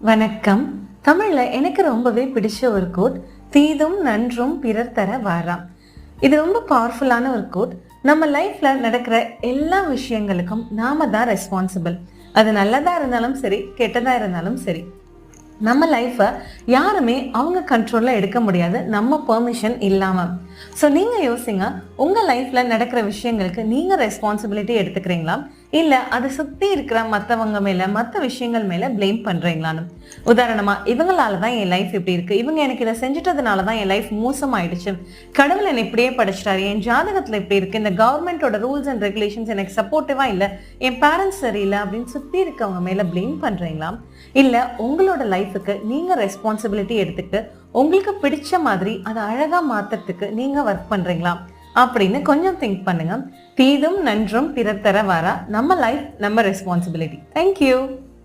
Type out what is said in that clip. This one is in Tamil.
வணக்கம். தமிழ்ல எனக்கு ரொம்பவே பிடிச்ச ஒரு கோட், தீதும் நன்றும் பிறர் தர வாராம். இது ரொம்ப பவர்ஃபுல்லான ஒரு கோட். நம்ம லைஃப்ல நடக்கிற எல்லா விஷயங்களுக்கும் நாம தான் ரெஸ்பான்சிபிள். அது நல்லதா இருந்தாலும் சரி, கெட்டதா இருந்தாலும் சரி. நம்ம லைஃப்பை யாருமே அவங்க கண்ட்ரோலில் எடுக்க முடியாது, நம்ம பெர்மிஷன் இல்லாமல். ஸோ நீங்கள் யோசிங்க, உங்கள் லைஃப்பில் நடக்கிற விஷயங்களுக்கு நீங்கள் ரெஸ்பான்சிபிலிட்டி எடுத்துக்கிறீங்களா, இல்லை அதை சுற்றி இருக்கிற மற்றவங்க மேலே, மற்ற விஷயங்கள் மேலே ப்ளேம் பண்ணுறீங்களான்னு. உதாரணமாக, இவங்களால தான் என் லைஃப் இப்படி இருக்குது, இவங்க எனக்கு இதை செஞ்சிட்டதுனால தான் என் லைஃப் மோசமாயிடுச்சு, கடவுள் என்னை இப்படியே படிச்சிட்டாரு, என் ஜாதகத்தில் இப்படி இருக்குது, இந்த கவர்மெண்ட்டோட ரூல்ஸ் அண்ட் ரெகுலேஷன்ஸ் எனக்கு சப்போர்ட்டிவாக இல்லை, என் பேரண்ட்ஸ் சரியில்லை அப்படின்னு சுற்றி இருக்கவங்க மேலே ப்ளேம் பண்ணுறீங்களா, இல்லை உங்களோட லைஃபுக்கு நீங்கள் ரெஸ்பான்சிபிலிட்டி எடுத்துக்கிட்டு உங்களுக்கு பிடிச்ச மாதிரி அதை அழகாக மாற்றுறதுக்கு நீங்கள் ஒர்க் பண்ணுறீங்களா அப்படின்னு கொஞ்சம் திங்க் பண்ணுங்க. தீதும் நன்றும் பிறர் தர வாரா. நம்ம லைஃப் நம்ம ரெஸ்பான்சிபிலிட்டி. தேங்க்யூ.